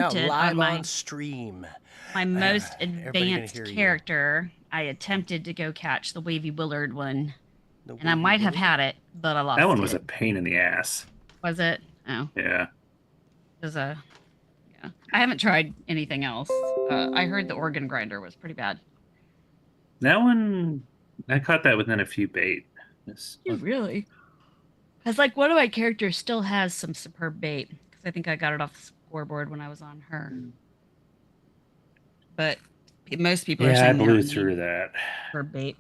Now, live on on stream. my most Everybody gonna advanced hear you. character. I attempted to go catch the Wavy Willard one, The and I Wavy might have Willard? had it, but I lost That one was a it. pain in the ass. Was it? Oh, Yeah. it was a. Yeah, I haven't tried anything else. I heard the organ grinder was pretty bad. That one, I caught that within a few bait. You really? Because like one of my characters still has some superb bait because I think I got it off the scoreboard when I was on her. But most people are Yeah, I saying they blew don't need through that. superb bait.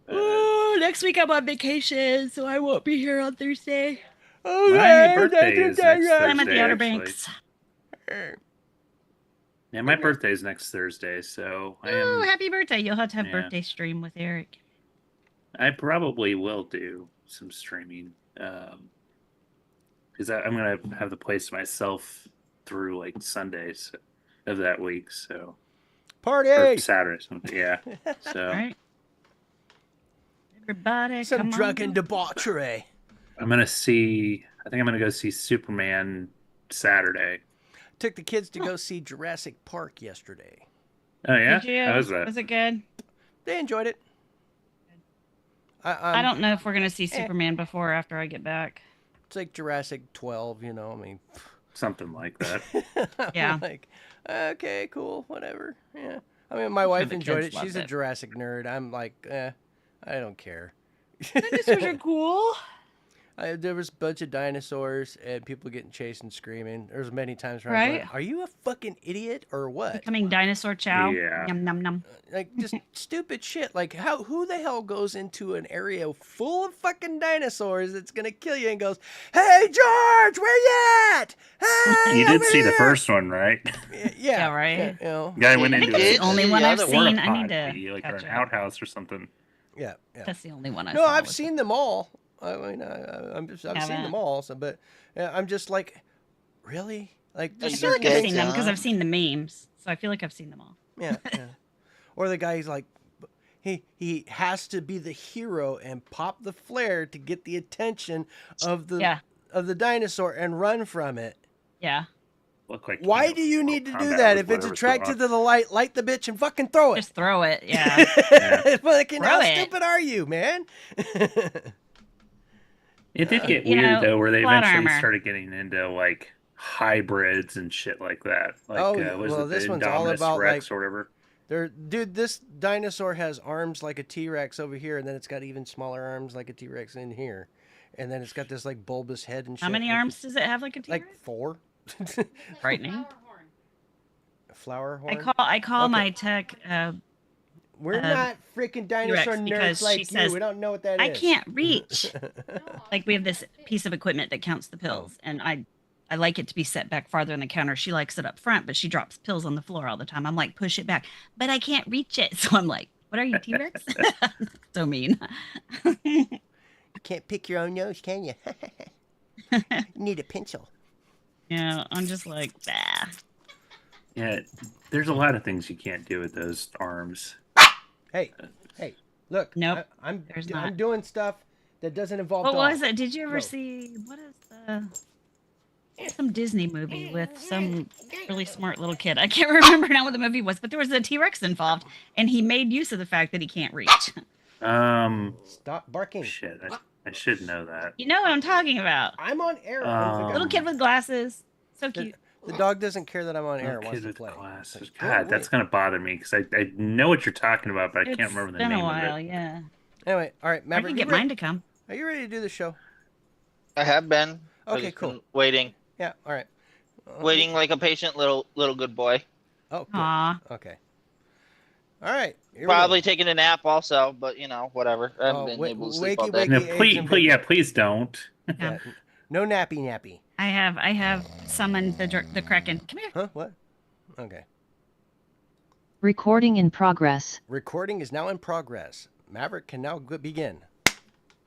Oh, next week I'm on vacation, so I won't be here on Thursday. My birthday is next I'm at the Thursday, Outer actually. Banks. Yeah, my birthday is next Thursday, so Oh, happy birthday! You'll have to have Yeah. birthday stream with Eric. I probably will do some streaming because I'm gonna have the place to myself through like Sundays of that week, so or Party! Saturday, something. Yeah. So All right. Everybody, Some come drunken on. debauchery. I'm gonna see. I think I'm gonna go see Superman Saturday. Took the kids to go see Jurassic Park yesterday. Oh yeah, Did you? how was that? Was it good? They enjoyed it. I don't know if we're gonna see Superman before or after I get back. It's like Jurassic 12, you know. I mean, Something like that. Yeah. Like, okay, cool, whatever. Yeah. I mean, my wife the enjoyed kids it. She's loved a it. Jurassic nerd. I'm like, I don't care. Dinosaurs are cool. There was a bunch of dinosaurs and people getting chased and screaming. There was many times where I'm Right. going, are you a fucking idiot or what? Becoming dinosaur chow. Yeah. Yum num num. Like just stupid shit. Like who the hell goes into an area full of fucking dinosaurs that's gonna kill you and goes, "Hey George, where you at? Hey, You did over see the here." first one, right? Yeah, Yeah, right. Yeah, you know. Guy went I into think that's a the only one I've porta seen. I need to potty, like or catch an up. outhouse or something. Yeah. That's the only one I No, saw. I've was seen them all. I mean, I've seen Haven't. them all. So, but I'm just like, really? Like, I just feel like I've certain seen them things- because I've seen the memes, so I feel like I've seen them all. Yeah, yeah. Or the guy's like, he has to be the hero and pop the flare to get the attention of the dinosaur and run from it. Yeah. Look like Why do you need to do that? If it's attracted to the light, light the bitch and fucking throw it. Just throw it. Yeah. Fucking Throw how it. stupid are you, man? It did get You weird know, though, where they plot eventually armor. started getting into like hybrids and shit like that. Like, was well, it this the one's all Indominus about Rex like, or whatever? dude, this dinosaur has arms like a T-Rex over here, and then it's got even smaller arms like a T-Rex in here, and then it's got this like bulbous head and shit. How many Like, arms does it have? Like a T-Rex? Like 4. Frightening. Flower horn. I call Okay. my tech. We're not freaking dinosaur T-Rex nerds because like she you. says, We don't know what that is. I can't reach. Like we have this piece of equipment that counts the pills, and I like it to be set back farther on the counter. She likes it up front, but she drops pills on the floor all the time. I'm like, push it back, but I can't reach it. So I'm like, what are you, T-Rex? So mean. You can't pick your own nose, can you? You need a pencil. Yeah, I'm just like, bah. Yeah, there's a lot of things you can't do with those arms. Hey, look. Nope, I'm there's not. I'm doing stuff that doesn't involve. What dogs. was it? Did you ever No. see what is some Disney movie with some really smart little kid? I can't remember now what the movie was, but there was a T-Rex involved, and he made use of the fact that he can't reach. Stop barking. Shit, I should know that. You know what I'm talking about? I'm on air. Little kid with glasses, so cute. The dog doesn't care that I'm on air. Little Wants kid to with play. glasses. Like, go God, that's away. gonna bother me because I know what you're talking about, but I can't remember the It's been name a while, of it. yeah. Anyway, all right, I Maverick. can you get ready- mine to come. Are you ready to do the show? I have been. I've Okay, just cool. been waiting, Yeah. All right. waiting like a patient little good boy. Oh. Good. Aw. Okay. All right. Here we Probably go. taking a nap also, but you know, whatever. I haven't Oh, been wait- able to sleep all wakey, day. wakey. No, Eggs please, and please, bacon. please don't. Yeah. No nappy. I have summoned the Kraken. Come here. Huh? What? Okay. Recording in progress. Recording is now in progress. Maverick can now begin.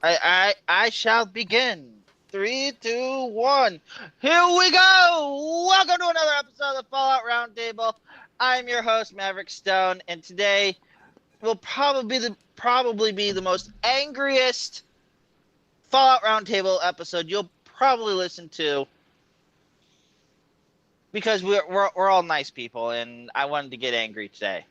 I shall begin. 3, 2, 1. Here we go. Welcome to another episode of the Fallout Roundtable. I'm your host, Maverick Stone, and today will probably be the most angriest Fallout Roundtable episode you'll probably listen to because we're all nice people, and I wanted to get angry today.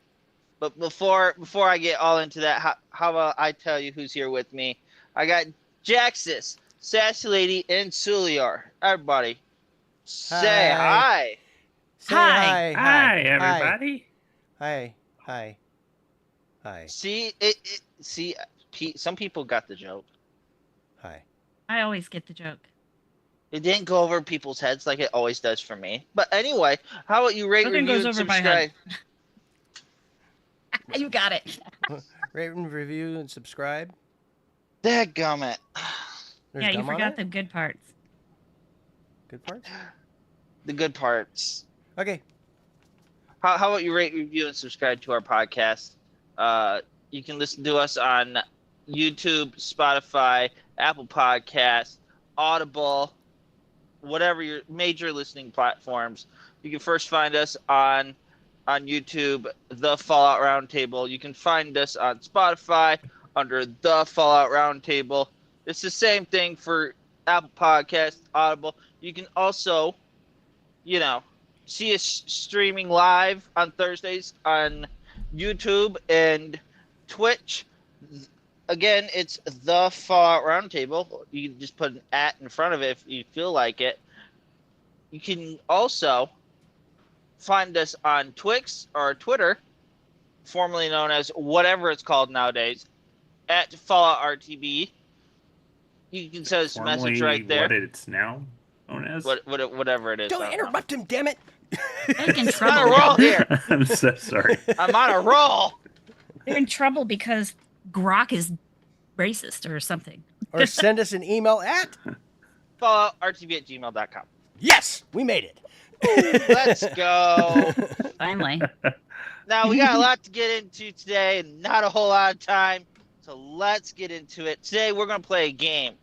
But before I get all into that, how about I tell you who's here with me? I got Jaxis, Sassy Lady, and Suliar. Everybody, say hi. Say Hi. Hi, everybody. Hi. See see, some people got the joke. Hi. I always get the joke. It didn't go over people's heads like it always does for me. But anyway, how about you rate, Nothing review, goes and over my head. subscribe? You got it. Rate and review and subscribe. Dadgummit. There's Yeah, you gum on forgot it? the good parts. Good parts. The good parts. Okay. How about you rate, review, and subscribe to our podcast? You can listen to us on YouTube, Spotify, Apple Podcasts, Audible, whatever your major listening platforms. You can first find us on YouTube, The Fallout Roundtable. You can find us on Spotify under The Fallout Roundtable. It's the same thing for Apple Podcasts, Audible. You can also, see us streaming live on Thursdays on YouTube and Twitch. Again, it's The Fallout Roundtable. You can just put an @ in front of it if you feel like it. You can also find us on Twix or Twitter, formerly known as whatever it's called nowadays, @ Fallout RTB. You can send us a message right there. What it's now known as? Whatever it is. Don't interrupt him, damn it! They're in I'm on a trouble. roll here. I'm so sorry. I'm on a roll. They're in trouble because Grok is racist or something. Or send us an email at. FalloutRTB@gmail.com. Yes, we made it. Let's go. Finally. Now, we got a lot to get into today and not a whole lot of time. So let's get into it. Today, we're going to play a game.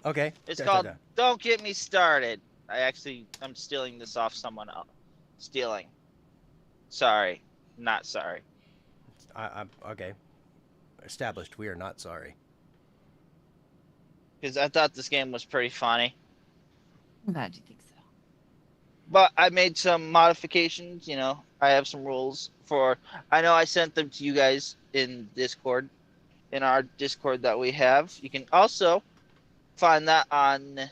Okay. It's called Don't Get Me Started. I'm stealing this off someone else. Stealing. Sorry. Not sorry. I'm okay. Established. We are not sorry. Because I thought this game was pretty funny. I'm glad you think so. But I made some modifications, I have some rules I know I sent them to you guys in Discord, in our Discord that we have. You can also find that you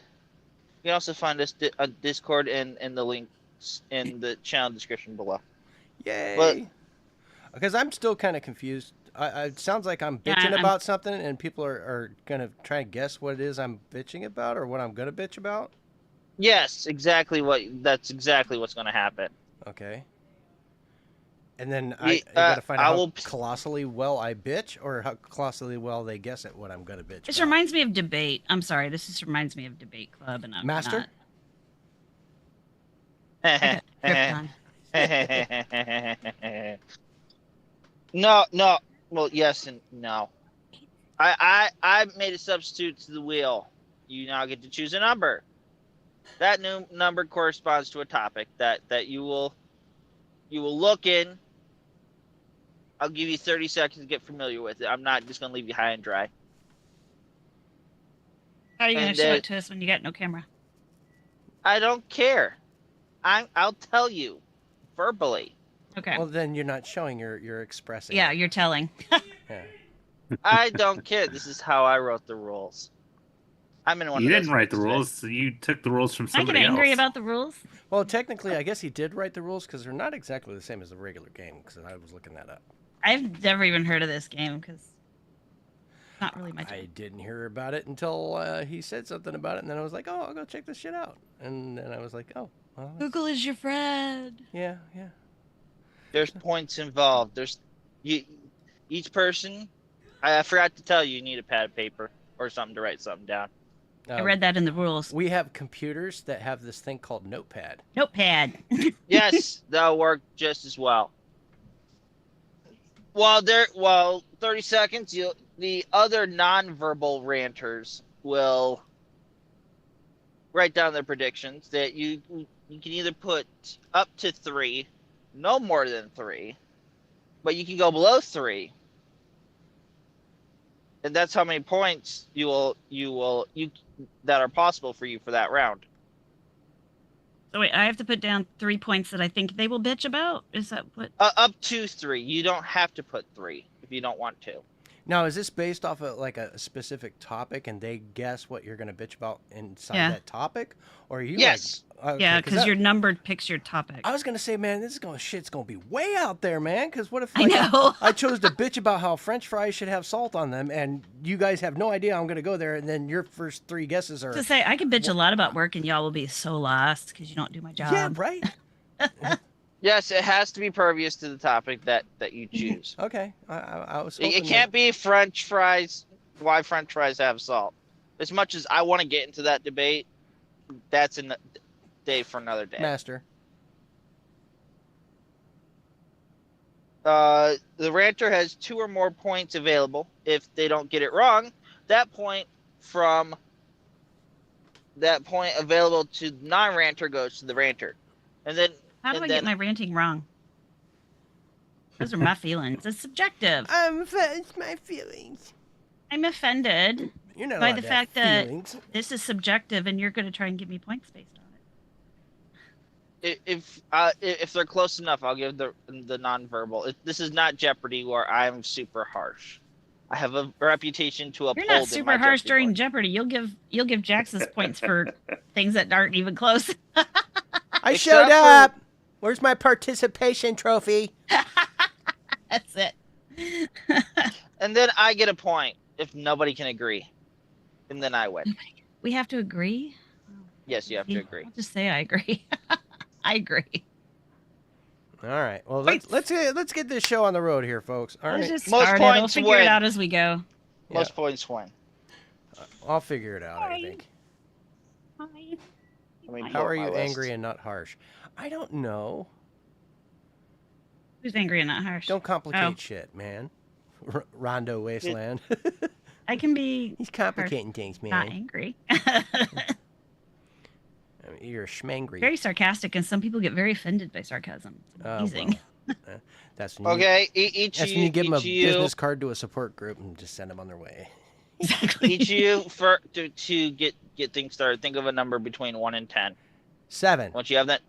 can also find us on Discord in the links in the channel description below. Yay! Because I'm still kind of confused. It sounds like I'm bitching about something, and people are going to try and guess what it is I'm bitching about or what I'm going to bitch about? Yes, that's exactly what's going to happen. Okay. And then I got to find out how colossally well I bitch or how colossally well they guess at what I'm going to bitch This about. reminds me of debate. I'm sorry. This just reminds me of debate club. And I'm Master? not. No. Well, yes and no. I made a substitute to the wheel. You now get to choose a number. That new number corresponds to a topic that you will look in. I'll give you 30 seconds to get familiar with it. I'm not just going to leave you high and dry. How are you going to show it to us when you got no camera? I don't care. I'll tell you verbally. Okay. Well, then you're not showing, you're expressing. Yeah, it. you're telling. Yeah. I don't care. This is how I wrote the rules. I'm in one You of didn't those write the today. rules. So you took the rules from I somebody get angry else. about the rules. Well, technically, I guess he did write the rules because they're not exactly the same as the regular game because I was looking that up. I've never even heard of this game because it's not really my I type. didn't hear about it until he said something about it, and then I was like, oh, I'll go check this shit out. And then I was like, oh, well, Google is your friend. yeah. There's points involved. Each person. I forgot to tell you need a pad of paper or something to write something down. I read that in the rules. We have computers that have this thing called Notepad. Notepad. Yes, that'll work just as well. While 30 seconds, the other non-verbal ranters will write down their predictions that you can either put up to 3, no more than 3, but you can go below 3. and that's how many points you that are possible for you for that round. So wait, I have to put down 3 points that I think they will bitch about? Is that what? Up to 3. You don't have to put 3 if you don't want to. Now, is this based off of like a specific topic, and they guess what you're going to bitch about inside that topic, or are you? Yes. Like, okay, yeah, because your number picks your topic. I was going to say, man, shit's going to be way out there, man. Because what if I know I chose to bitch about how French fries should have salt on them, and you guys have no idea I'm going to go there, and then your first 3 guesses are to say I can bitch a lot about work, and y'all will be so lost because you don't do my job. Yeah, right. Yes, it has to be pervious to the topic that you choose. Okay, I was. It can't be French fries. Why French fries have salt? As much as I want to get into that debate, that's a day for another day. Master. The ranter has 2 or more points available. If they don't get it wrong, that point available to non-ranter goes to the ranter, and then. How do I get my ranting wrong? Those are my feelings. It's subjective. It's my feelings. I'm offended by the fact that this is subjective, and you're going to try and give me points based on it. If they're close enough, I'll give the nonverbal. This is not Jeopardy where I'm super harsh. I have a reputation to uphold. You're not super harsh during Jeopardy. You'll give Jax's points for things that aren't even close. I showed up. Where's my participation trophy? That's it. And then I get a point if nobody can agree. And then I win. We have to agree? Yes, you have to agree. I'll just say I agree. I agree. All right. Well, let's get this show on the road here, folks. All right. Let's just start it. We'll figure it out as we go. Most points win. I'll figure it out, I think. Hi. How are you angry and not harsh? I don't know. Who's angry and not harsh? Don't complicate shit, man. Rondo Wasteland. I can be. He's complicating things, man. Not angry. You're a schmangry. Very sarcastic, and some people get very offended by sarcasm. It's amazing. Well, that's when okay. When you give them a business card to a support group and just send them on their way. Exactly. Each you to get things started. Think of a number between 1 and 10. 7. Once you have that.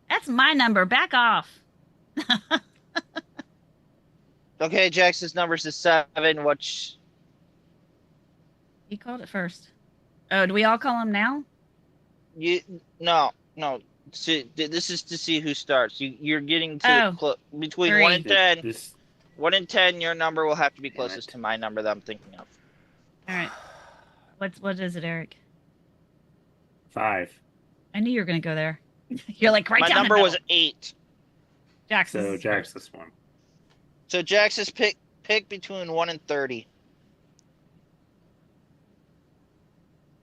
That's my number. Back off. Okay, Jackson's numbers is 7. Which? He called it first. Oh, do we all call him now? No. See, this is to see who starts. You're getting to between 3. 1 and 10. 1 and 10, your number will have to be closest to my number that I'm thinking of. All right. What is it, Eric? 5. I knew you were going to go there. You're like right my down number was 8. Jackson's. So Jax this one. So Jackson's pick between 1 and 30.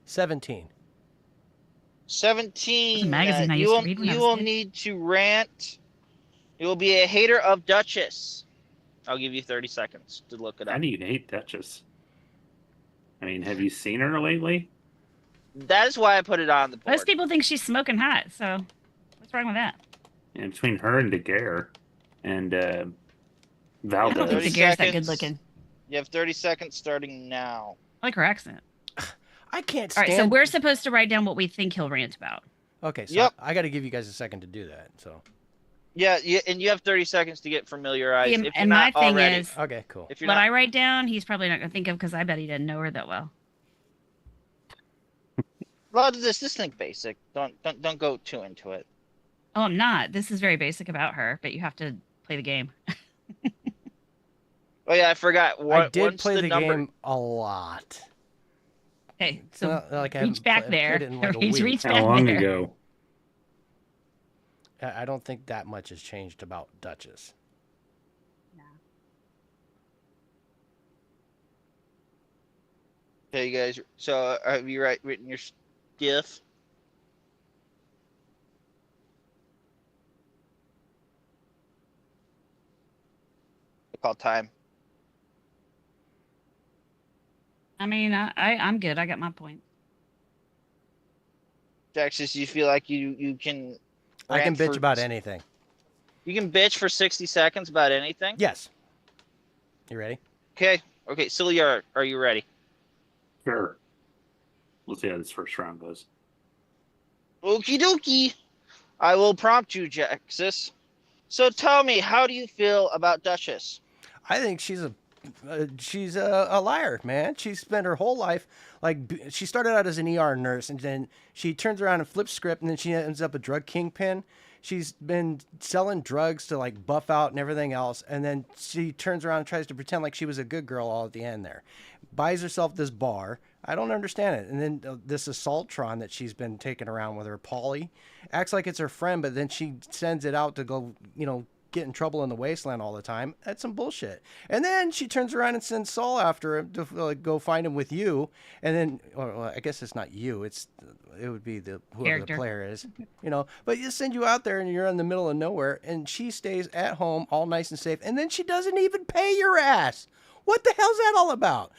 17. 17. Magazine I used to read when I was will kid. need to rant. You will be a hater of Duchess. I'll give you 30 seconds to look it up. How do you hate Duchess? I mean, have you seen her lately? That is why I put it on the board. Most people think she's smoking hot, so what's wrong with that? And between her and Daguerre and I don't Valdez. think Daguerre's that good looking. You have 30 seconds starting now. I like her accent. I can't All stand. right, so we're supposed to write down what we think he'll rant about. Okay, so Yep. I got to give you guys a second to do that. So. Yeah, and you have 30 seconds to get familiarized. See, if and you're my not thing already. is, Okay, cool. If you're what not, I write down, he's probably not going to think of because I bet he didn't know her that well. well, just think basic. Don't go too into it. Oh, I'm not. This is very basic about her, but you have to play the game. Oh yeah, I forgot. I did play the number... game a lot. Okay, It's so not like I reach haven't back played there. it in like a Reach week. back How long there. ago? I don't think that much has changed about Duchess. Okay, you guys. So have you written your stuff? I call time. I mean, I'm good. I got my point. Jackson, do you feel like you can? I can rant bitch for- about anything. You can bitch for 60 seconds about anything. Yes. You ready? Okay, Okay, Celia, are you ready? Sure. We'll see how this first round goes. Okie dokie. I will prompt you, Jaxus. So tell me, how do you feel about Duchess? I think she's a liar, man. She spent her whole life she started out as an ER nurse, and then she turns around and flips script, and then she ends up a drug kingpin. She's been selling drugs to like buff out and everything else, and then she turns around and tries to pretend like she was a good girl all at the end there. Buys herself this bar. I don't understand it. And then this assaultron that she's been taking around with her, Polly, acts like it's her friend, but then she sends it out to go, get in trouble in the wasteland all the time. That's some bullshit. And then she turns around and sends Saul after him to go find him with you. And then, well, I guess it's not you. It would be whoever Character. the player is, But you send you out there and you're in the middle of nowhere, and she stays at home all nice and safe. And then she doesn't even pay your ass. What the hell's that all about?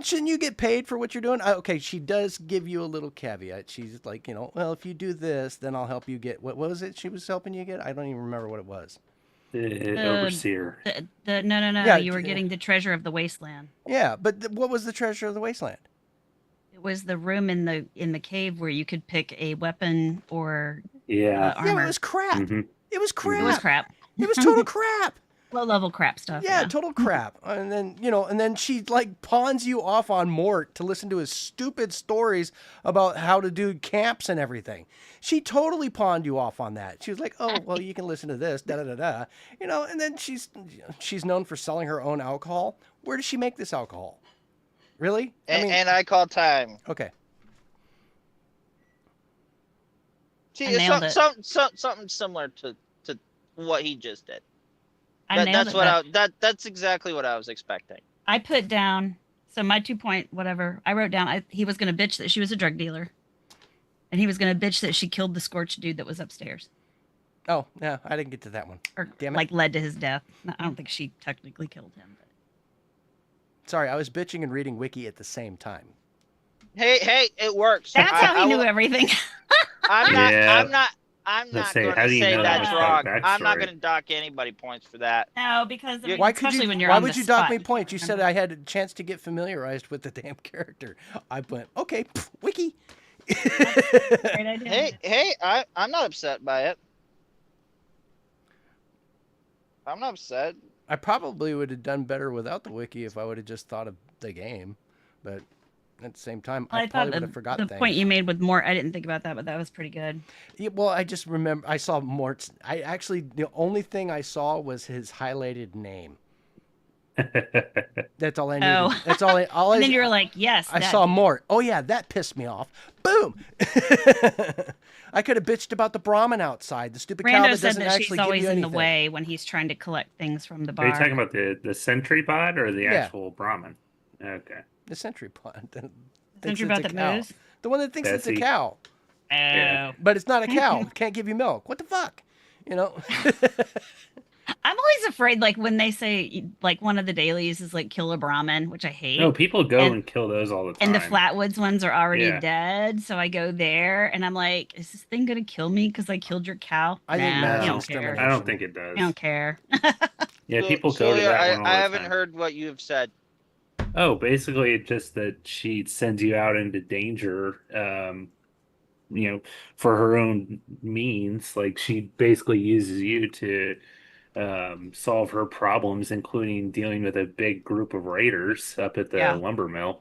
Shouldn't you get paid for what you're doing? Okay, she does give you a little caveat. She's like, well, if you do this, then I'll help you get, what was it she was helping you get? I don't even remember what it was. Overseer. No. Yeah, You were getting the treasure of the wasteland. Yeah, but what was the treasure of the wasteland? It was the room in the cave where you could pick a weapon or Yeah. armor. Yeah, it was crap. Mm-hmm. It was crap. It was crap. It was total crap. Low level crap stuff. Yeah, total crap. And then she like pawns you off on Mort to listen to his stupid stories about how to do camps and everything. She totally pawned you off on that. She was like, "Oh, well, you can listen to this, da da da da," And then she's known for selling her own alcohol. Where does she make this alcohol? Really? And I call time. Okay. See, I it's nailed it. something similar to what he just did. That's exactly what I was expecting. I put down, so my 2 point whatever, I wrote down he was going to bitch that she was a drug dealer. And he was going to bitch that she killed the scorched dude that was upstairs. Oh, yeah, I didn't get to that one. Or Damn it. led to his death. I don't think she technically killed him. But. Sorry, I was bitching and reading Wiki at the same time. Hey, it works. That's how he knew everything. I'm not say, going how to do you say know that's that wrong. backstory? I'm not going to dock anybody points for that. No, because Why on would the you dock spot, me points? You said remember? I had a chance to get familiarized with the damn character. I went, okay, Wiki. Great idea. Hey, I'm not upset by it. I'm not upset. I probably would have done better without the Wiki if I would have just thought of the game, but at the same time, I probably would have forgotten the things. point you made with Mort, I didn't think about that, but that was pretty good. Yeah, well, I just remember I saw Mort's. The only thing I saw was his highlighted name. That's all I needed. Oh. That's all. And then you were like, yes. I that saw dude. Mort. Oh yeah, that pissed me off. Boom. I could have bitched about the Brahmin outside, the stupid cow Brando that said doesn't that actually she's give always you in anything. the way when he's trying to collect things from the bar. Are you talking about the sentry pod or the Yeah. actual Brahmin? Okay. The sentry pod. Sentry pod that moves? The one that thinks it's a Betsy. cow, Oh. Yeah. but it's not a cow. It can't give you milk. What the fuck? I'm always afraid, like, when they say, like, one of the dailies is, like, kill a Brahmin, which I hate. No, people go and kill those all the time. And the Flatwoods ones are already Yeah. dead, so I go there, and I'm like, is this thing going to kill me because I killed your cow? I think nah, mass I don't extermination. care. I don't think it does. I don't care. Yeah, So- people so go to yeah, that one all I the haven't time. heard what you've said. Oh, basically, it's just that she sends you out into danger, for her own means. Like, she basically uses you to solve her problems, including dealing with a big group of raiders up at the Yeah. lumber mill.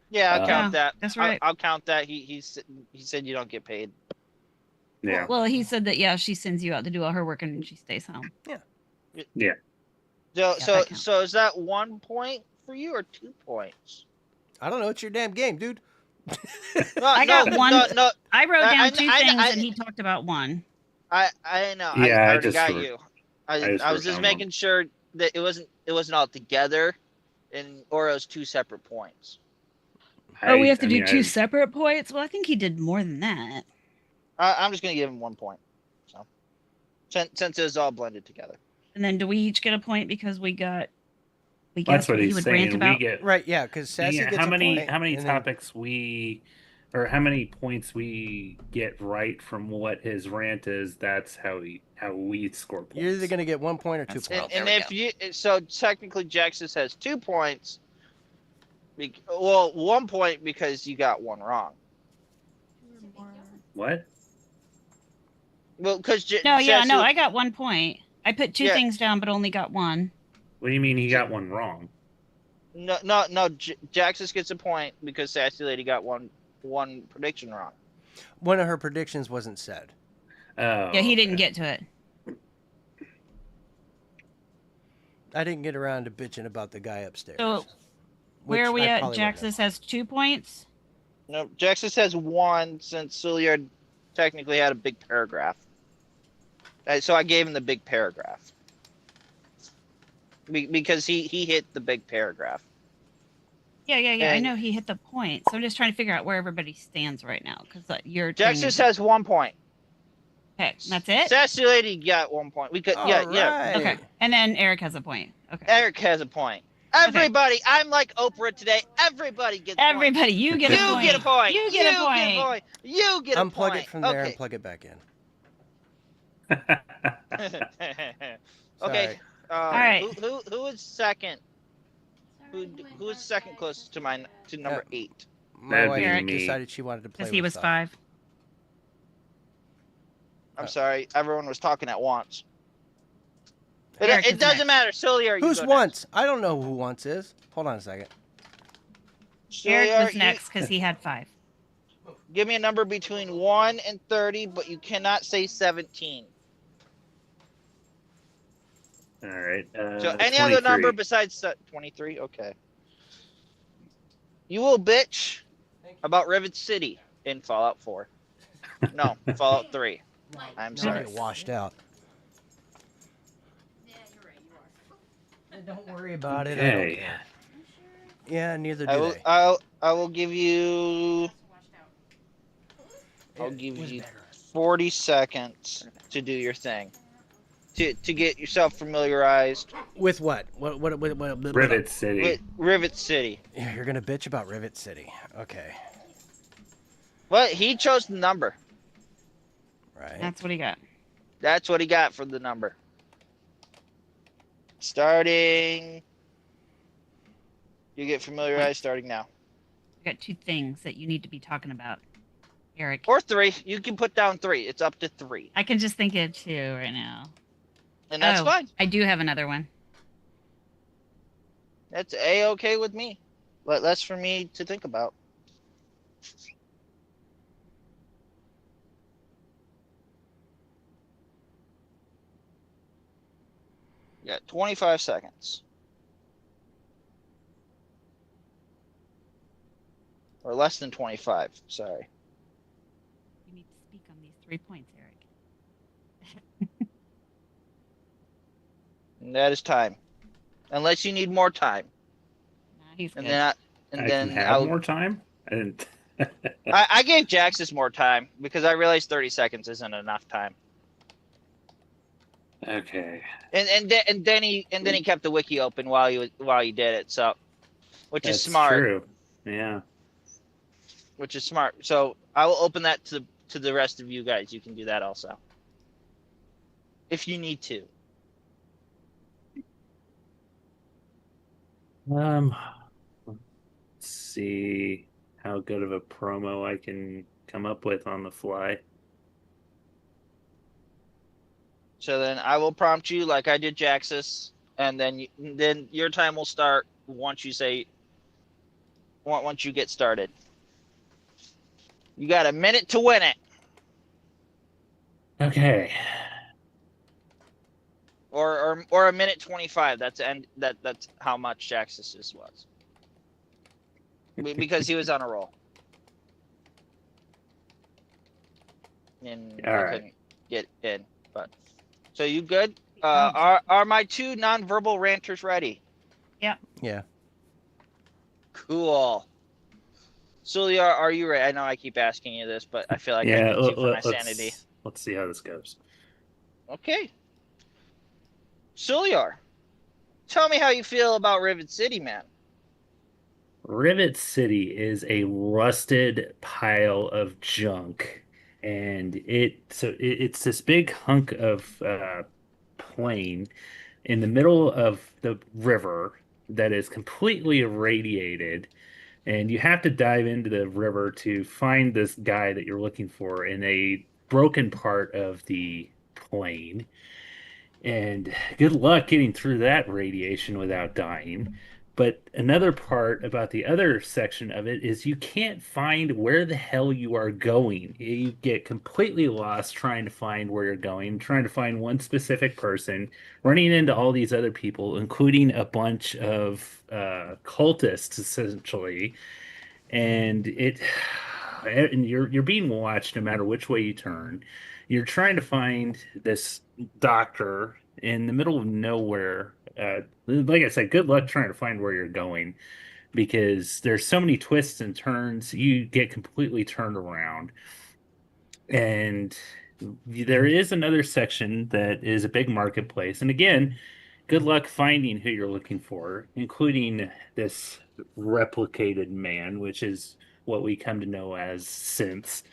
Yeah, I'll count that. That's right. I'll count that. He said you don't get paid. Yeah. Well, he said that, yeah, she sends you out to do all her work and she stays home. So that counts. so is that 1 point for you or 2 points? I don't know. It's your damn game, dude. No, I got one. No, I wrote down I- two I- things, I- and he talked about one. I know. Yeah, I I already just got wrote- you. I just I was wrote just down making sure that it wasn't all together, or it was 2 separate points. We have to do mean, two separate points? Well, I think he did more than that. I'm just gonna give him 1 point. So since it was all blended together. And then do we each get a point because we guessed That's what he he's would saying. rant We about? get Right? Yeah, because Sassy gets how a many point, how many and then- topics we or how many points we get right from what his rant is, that's how we score points. You're either gonna get 1 point or 2 That's points. And there we if you so technically Jaxus has 2 points. Well, 1 point because you got one wrong. What? Well, because No, yeah, no, I got 1 point. I put two Yeah. things down, but only got one. What do you mean he got one wrong? No. Jaxus gets a point because Sassy Lady got one prediction wrong. One of her predictions wasn't said. Oh, Yeah, he didn't okay. get to it. I didn't get around to bitching about the guy upstairs. So where are we at? Jaxus has 2 points. No, Jaxus has 1 since Suliard technically had a big paragraph. So I gave him the big paragraph. Because he hit the big paragraph. Yeah. I And- know he hit the point. So I'm just trying to figure out where everybody stands right now. Because your thing Jaxus is- has 1 point. Okay, that's it? Sassy Lady got 1 point. We could, yeah. Right. Okay. And then Eric has a point. Okay. Eric has a point. Everybody, I'm like Oprah today. Everybody gets a point. Everybody, you get a You point. get a point. You get a point. You get a point. Unplug it from there Okay. and plug it back in. Okay. All right. Who is second? Who is second closest to number 8? My That'd wife be Eric. me. decided she wanted to play Because he with was stuff. 5. I'm sorry, everyone was talking at once. Eric It is doesn't next. matter. Celia, you Who's go once? I don't know who once is. Hold on a second. next. Eric Celia, was next because he had 5. Give me a number between 1 and 30, but you cannot say 17. All right. So any other 23. number besides 23? Okay. You will bitch about Rivet City in Fallout 4. No, Fallout 3. I'm Now I sorry. get washed out. Don't worry about it. I don't Okay. care. Yeah, neither do I will. they. I will give you. I'll It give was you better. 40 seconds to do your thing. To get yourself familiarized With what? What? Rivet City. with Rivet City. Yeah, you're gonna bitch about Rivet City. Okay. Well, he chose the number. Right. That's what he got. That's what he got for the number. Starting. You get familiarized starting now. You got 2 things that you need to be talking about, Eric. Or 3. You can put down 3. It's up to 3. I can just think of 2 right now. And that's Oh, fine. I do have another one. That's A-okay with me. But that's for me to think about. You got 25 seconds. Or less than 25, sorry. You need to speak on these 3 points, Eric. And that is time. Unless you need more time. Nah, he's And good. then I can have I'll, more time. I didn't. I gave Jaxus more time because I realized 30 seconds isn't enough time. Okay. And then he kept the wiki open while you did it, so which That's is smart. True. Yeah. Which is smart. So I will open that to the rest of you guys. You can do that also. If you need to. Let's see how good of a promo I can come up with on the fly. So then I will prompt you like I did Jaxus, and then your time will start once you get started. You got a minute to win it, Okay. or a minute 25. That's how much Jaxus's was, because he was on a roll. And All I right. couldn't get in, but so you good? Are my 2 nonverbal ranters ready? Yeah. Cool. Celia, are you ready? I know I keep asking you this, but I feel like I Yeah. need to for my sanity. Let's see how this goes. Okay. Celia, tell me how you feel about Rivet City, man. Rivet City is a rusted pile of junk, and it's this big hunk of plain in the middle of the river that is completely irradiated, and you have to dive into the river to find this guy that you're looking for in a broken part of the plain. And good luck getting through that radiation without dying. But another part about the other section of it is you can't find where the hell you are going. You get completely lost trying to find where you're going, trying to find one specific person, running into all these other people, including a bunch of cultists, essentially. And and you're being watched no matter which way you turn. You're trying to find this doctor in the middle of nowhere. Like I said, good luck trying to find where you're going because there's so many twists and turns. You get completely turned around. And there is another section that is a big marketplace. And again, good luck finding who you're looking for, including this replicated man, which is what we come to know as synths.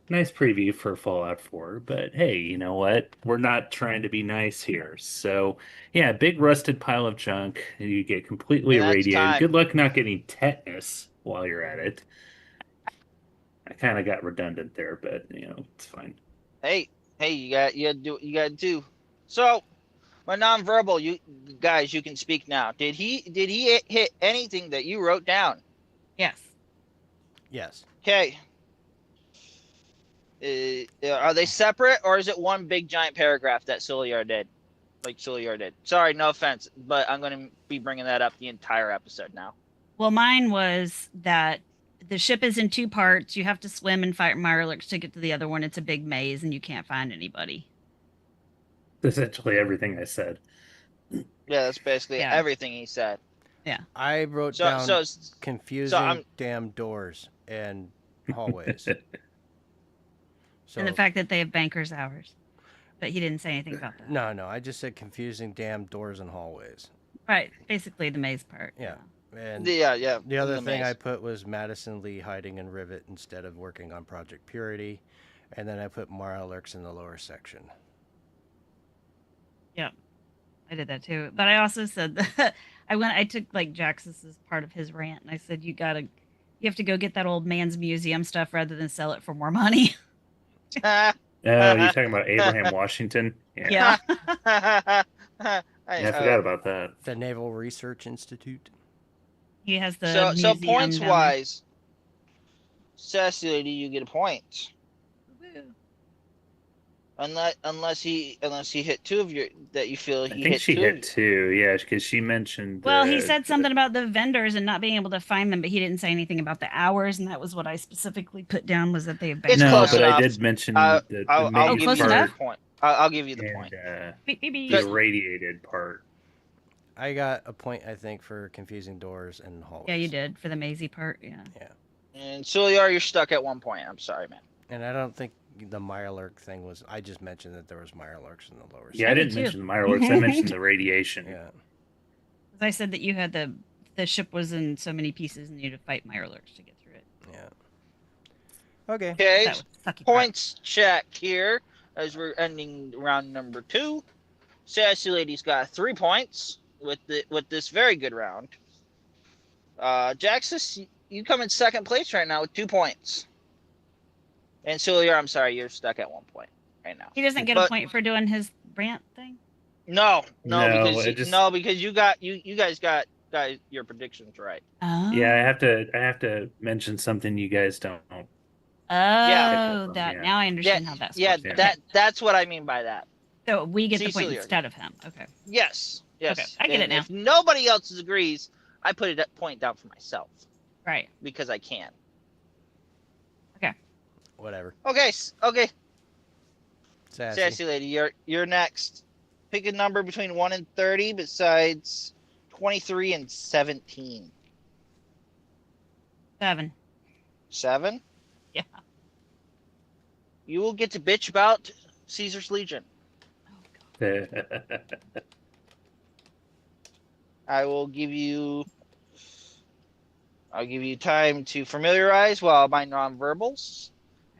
Nice preview for Fallout 4, but hey, you know what? We're not trying to be nice here. So, yeah, big rusted pile of junk. You get completely And that's irradiated. time. Good luck not getting tetanus while you're at it. I kind of got redundant there, but it's fine. Hey, you gotta do. So, my nonverbal, you guys, you can speak now. Did he hit anything that you wrote down? Yes. Yes. Okay. Are they separate, or is it one big giant paragraph that Soliar did? Like Soliar did. Sorry, no offense, but I'm going to be bringing that up the entire episode now. Well, mine was that the ship is in two parts. You have to swim and fight Mirelurks to get to the other one. It's a big maze, and you can't find anybody. Essentially everything I said. Yeah, that's basically Yeah. everything he said. Yeah. I wrote So, down so, confusing I'm- damn doors and hallways. So And the fact that they have banker's hours. But he didn't say anything about that. no, I just said confusing damn doors and hallways. Right. Basically the maze part. Yeah. And yeah. the other the thing I maze. put was Madison Lee hiding in Rivet instead of working on Project Purity. And then I put Mara Lurks in the lower section. Yeah. I did that too. But I also said that I took like Jaxus's part of his rant and I said you have to go get that old man's museum stuff rather than sell it for more money. Oh, you're talking about Abraham Washington? Yeah. I forgot about that. The Naval Research Institute. He has the So museum points down wise, Sassy Lady, you get a point. there. Woo. Unless he hit two of your that you feel I he think hit she two. hit two, yeah, because she mentioned. Well, he said something about the vendors and not being able to find them, but he didn't say anything about the hours, and that was what I specifically put down was that they have It's banker's No, close but hours. I enough. did mention I'll the give maze close you enough? the part point. I'll give you the and point. Beep, beep, beep. the irradiated part. I got a point, I think, for confusing doors and hallways. Yeah, you did for the mazy part. Yeah. And Suliar, you're stuck at 1 point. I'm sorry, man. And I don't think the Mirelurk thing was. I just mentioned that there was Mirelurks in the lower Yeah, I did didn't too. mention the Mirelurks. I mentioned the radiation. Yeah. 'Cause I said that you had the ship was in so many pieces and you had to fight Mirelurks to get through it. Yeah. Okay. That Okay, was the sucky part. points check here as we're ending round number 2. Sassy Lady's got 3 points with this very good round. Jaxus, you come in second place right now with 2 points. And Suliar, I'm sorry, you're stuck at 1 point right now. He doesn't get a point for doing his rant thing. No, No, because you guys got your predictions right. Oh. Yeah, I have to mention something you guys don't know. Oh, Yeah. now I understand how that's Yeah, that's what I mean by that. So we get the point Cecilia. instead of him. Okay. Yes. Okay, I get it And now. If nobody else agrees, I put a point down for myself Right. because I can. Whatever. Okay. Sassy. Sassy Lady, you're next. Pick a number between 1 and 30 besides 23 and 17. 7. 7? Yeah. You will get to bitch about Caesar's Legion. Oh, God. I will give you I'll give you time to familiarize while my nonverbals.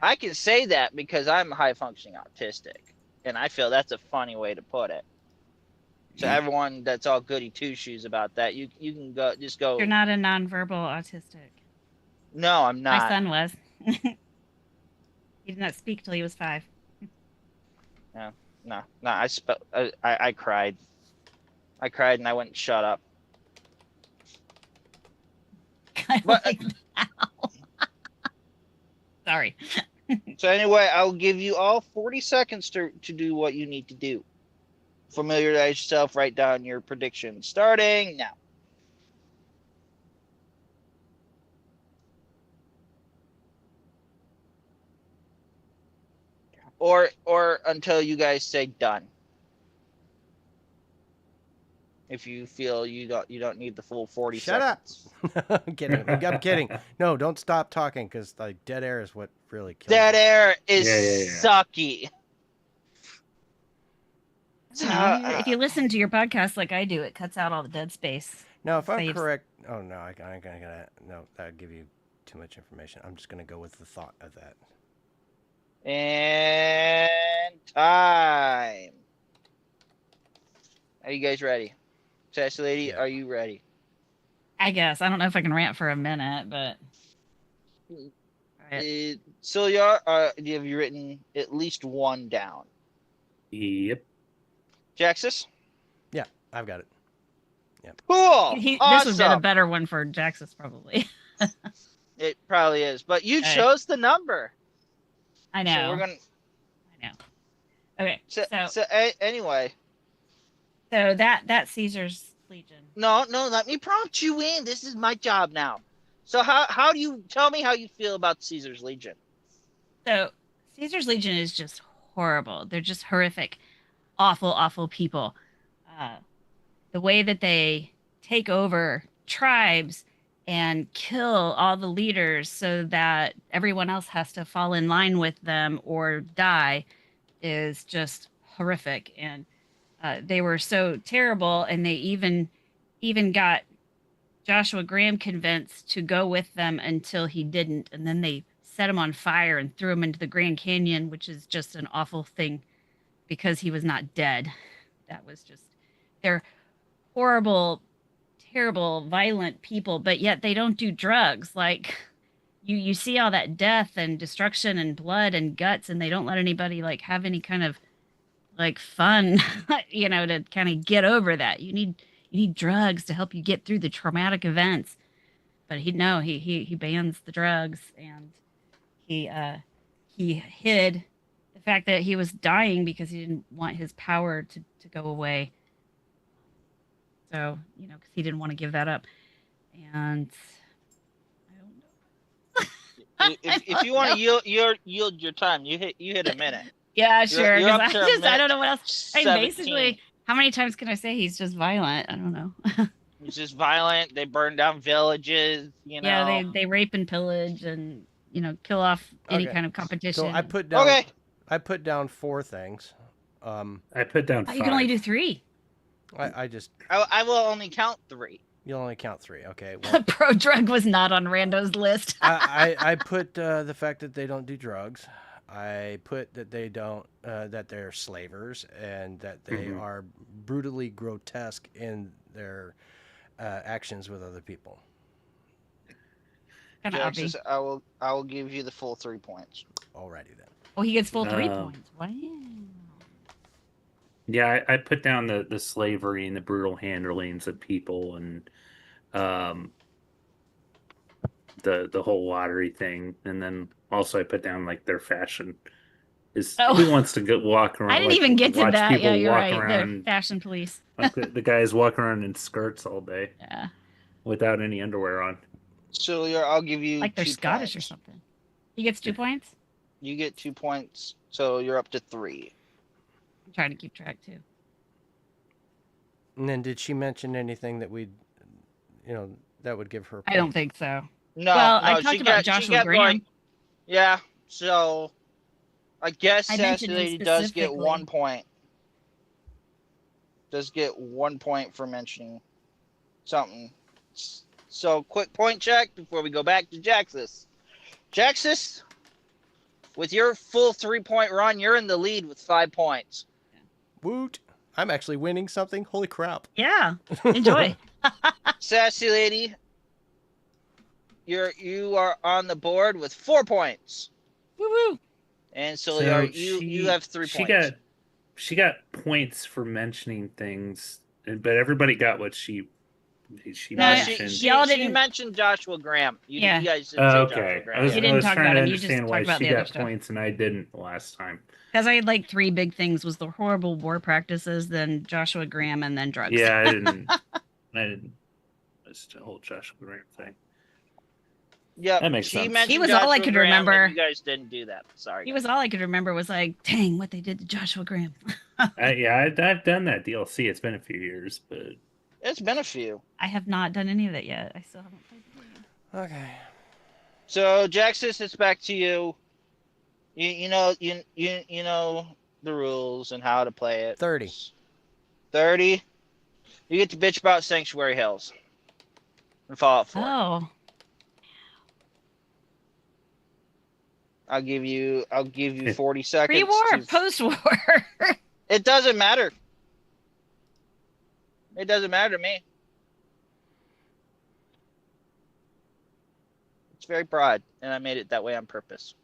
I can say that because I'm high functioning autistic, and I feel that's a funny way to put it. So everyone that's all goody two shoes about that, you can go. You're not a nonverbal autistic. No, I'm My not. son was. He did not speak till he was 5. No. I cried. I cried and I went, shut up. I But- like that. Sorry. So anyway, I'll give you all 40 seconds to do what you need to do. Familiarize yourself, write down your prediction. Starting now. Or until you guys say done. If you feel you don't need the full 40 Shut up. seconds. I'm kidding. I'm kidding. No, don't stop talking because like dead air is what really kills. Dead us. air is Yeah. sucky. If you listen to your podcast like I do, it cuts out all the dead space. Now, if I'm Saves. correct, oh no, I ain't gonna. No, that'd give you too much information. I'm just gonna go with the thought of that. And time. Are you guys ready? Sassy lady, Yeah. are you ready? I guess. I don't know if I can rant for a minute, but. All right. Celia, have you written at least one down? Yep. Jaxus? Yeah, I've got it. Cool. This Awesome. would have been a better one for Jaxus, probably. It probably is, but you Okay. chose the number. I know. So we're gonna. I know. Okay. Anyway. So that Caesar's Legion. No, let me prompt you in. This is my job now. So how do you tell me how you feel about Caesar's Legion? So Caesar's Legion is just horrible. They're just horrific, awful, awful people. The way that they take over tribes and kill all the leaders so that everyone else has to fall in line with them or die is just horrific. And they were so terrible, and they even got Joshua Graham convinced to go with them until he didn't, and then they set him on fire and threw him into the Grand Canyon, which is just an awful thing because he was not dead. That was just, they're horrible, terrible, violent people, but yet they don't do drugs. Like you see all that death and destruction and blood and guts, and they don't let anybody like have any kind of like fun, to kind of get over that. You need drugs to help you get through the traumatic events. But he bans the drugs, and he hid the fact that he was dying because he didn't want his power to go away. So, because he didn't want to give that up. And I don't know. If you want to yield your time, you hit a minute. Yeah, sure. You're up 'Ause to a I don't minute know what else. I 17. basically, how many times can I say he's just violent? I don't know. It's just violent. They burn down villages. Yeah, they rape and pillage and kill off any Okay. kind of competition. So I put down. Okay. I put down 4 things. I put down 5. You can only do 3. I just I will only count 3. you'll only count 3. Okay. Well, Pro drug was not on Rando's list. I put the fact that they don't do drugs. I put that they don't that they're slavers and that they are brutally grotesque in their actions with other people. Kind of obvious. Jaxus, I will give you the full 3 points. Alrighty then. Oh, he gets full 3 points. Wow. Yeah, I put down the slavery and the brutal handlings of people, and the whole lottery thing, and then also I put down like their fashion. Who wants to go walk around? I didn't even get to watch that. people Yeah, you're walk right. They're around, fashion police. like the guys walking around in skirts all day Yeah, without any underwear on. Celia, I'll give you like they're 2 Scottish or points. something. He gets 2 points. You get 2 points, so you're up to 3. I'm trying to keep track too. And then did she mention anything that that would give her? I don't think so. No, Well, no, I talked she about got- she Joshua got Graham. going. Yeah, so I guess I Sassy mentioned him Lady does get specifically. 1 point. Does get 1 point for mentioning something So, quick point check before we go back to Jaxus. Jaxus, with your full 3-point run, you're in the lead with 5 points. Woot! I'm actually winning something. Holy crap! Yeah. Enjoy. Sassy Lady, you are on the board with 4 points. Woo woo. And Solia, you have 3 points. She got points for mentioning things, but everybody got what she No, mentioned. Y'all she didn't- mentioned Joshua Graham. Yeah. You guys didn't say Joshua Okay, Graham. I was, You I didn't was talk trying about to him, you just understand why talked about she the other got stuff. points and I didn't last time. Because I had like 3 big things: was the horrible war practices, then Joshua Graham, and then drugs. Yeah, I didn't. It's the whole Joshua Graham thing. Yep. That makes She sense. mentioned He was all I Joshua could Graham, remember. and you guys didn't do that. Sorry. He was all I could remember was like, dang, what they did to Joshua Graham. I've done that DLC. It's been a few years, but It's been a few. I have not done any of that yet. I still haven't played the game. Okay. So Jaxus, it's back to you. You know the rules and how to play it. 30. 30. You get to bitch about Sanctuary Hills and Fallout 4. Oh, I'll give you 40 seconds. pre-war, post-war. It doesn't matter. It doesn't matter to me. It's very broad, and I made it that way on purpose.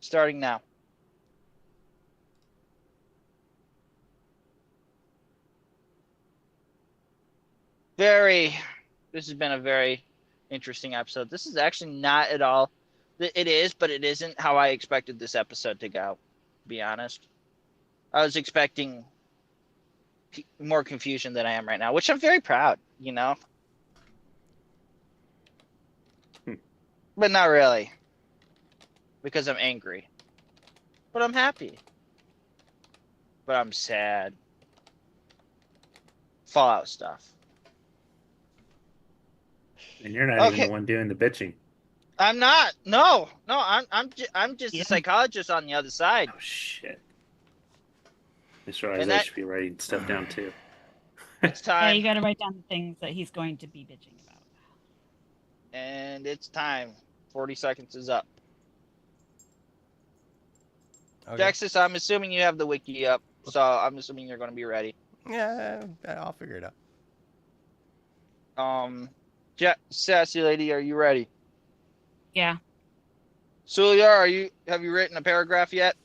Starting now. This has been a very interesting episode. This is actually not at all. It is, but it isn't how I expected this episode to go, to be honest. I was expecting more confusion than I am right now, which I'm very proud, you know? But not really. Because I'm angry. But I'm happy. But I'm sad. Fallout stuff. and you're not even Okay. the one doing the bitching. I'm not. No. I'm just Yeah. a psychologist on the other side. Oh shit! I just realized And I that- should be writing stuff down too. It's Yeah, you time. got to write down the things that he's going to be bitching about. And it's time. 40 seconds is up. Okay. Jaxus, I'm assuming you have the wiki up, so I'm assuming you're going to be ready. Yeah, I'll figure it out. Sassy Lady, are you ready? Yeah. Sulia, have you written a paragraph yet?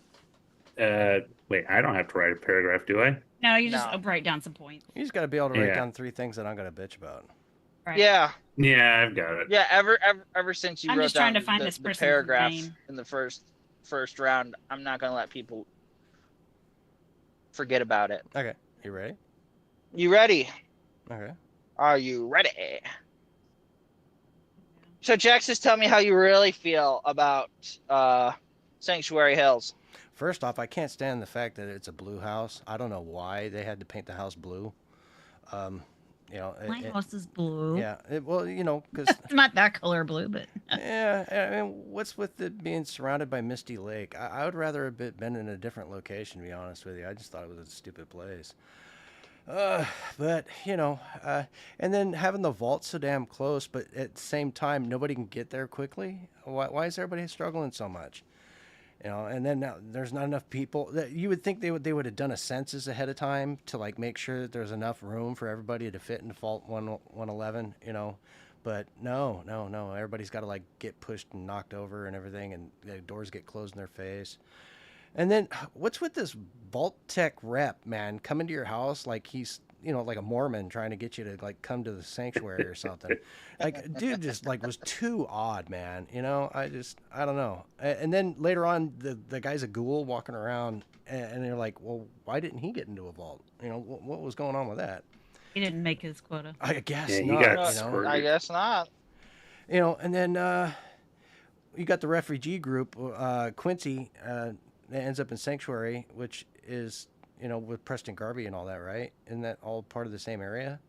Wait, I don't have to write a paragraph, do I? No, you just No. write down some points. You just got to be able to write Yeah. down 3 things that I'm gonna bitch about. Right. Yeah. Yeah, I've got it. Yeah, ever since you I'm wrote just trying down to find the, this the person's paragraph name. in the first round, I'm not going to let people forget about it. Okay, you ready? You ready? Okay. Are you ready? So, Jaxus, tell me how you really feel about Sanctuary Hills. First off, I can't stand the fact that it's a blue house. I don't know why they had to paint the house blue. You know, My house is blue. yeah. Well, you know, because It's not that color blue, but yeah. I mean, what's with it being surrounded by Misty Lake? I would rather have been in a different location. To be honest with you, I just thought it was a stupid place. But you know, and then having the vault so damn close, but at the same time, nobody can get there quickly. Why is everybody struggling so much? You know, and then now there's not enough people. That you would think they would have done a census ahead of time to like make sure that there's enough room for everybody to fit in Vault 111. You know, but no. Everybody's got to like get pushed and knocked over and everything, and the doors get closed in their face. And then what's with this Vault Tech rep, man, coming to your house like he's, you know, like a Mormon trying to get you to like come to the sanctuary or something. Like, dude just like was too odd, man. You know, I don't know. And then later on, the guy's a ghoul walking around, and they're like, well, why didn't he get into a vault? You know, what was going on with that? he didn't make his quota. I guess Yeah, he not. got You know? screwed. I guess not. You know, and then you got the refugee group, Quincy, that ends up in Sanctuary, which is, you know, with Preston Garvey and all that, right? Isn't that all part of the same area?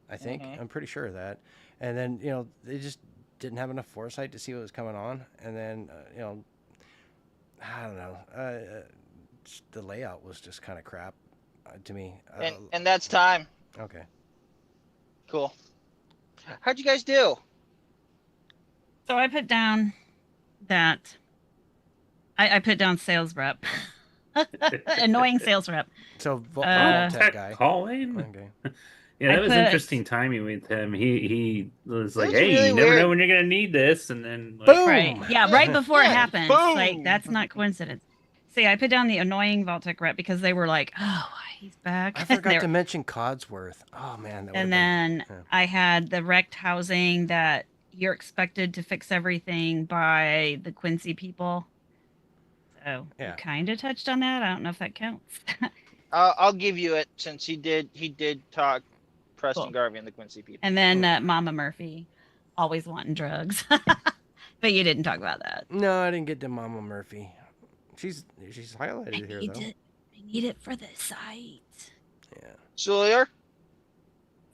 I think. Mhm. I'm pretty sure of that. And then, you know, they just didn't have enough foresight to see what was coming on. And then, you know, I don't know. The layout was just kind of crap. to me. And that's time. Okay. Cool. How'd you guys do? So I put down that I put down sales rep. Annoying sales rep. So Uh, Tech guy. Colin. Okay. Yeah, I that was put- interesting timing with him. He was like, was "Hey, really you never weird. know when you're gonna need this," and then like, Boom! Right. Yeah, right before it Yeah, happens. boom. Like, that's not coincidence. See, I put down the annoying Vault-Tec rep because they were like, oh, he's back. I forgot They're- to mention Codsworth. Oh man, that would and then I had the wrecked housing that you're expected to fix everything by the Quincy people. So Yeah. you kind of touched on that. I don't know if that counts. I'll give you it since he did talk Preston Cool. Garvey and the Quincy people. And then Mama Murphy, always wanting drugs. But you didn't talk about that. No, I didn't get to Mama Murphy. She's highlighted here though. I need it for the site. Yeah. Julia?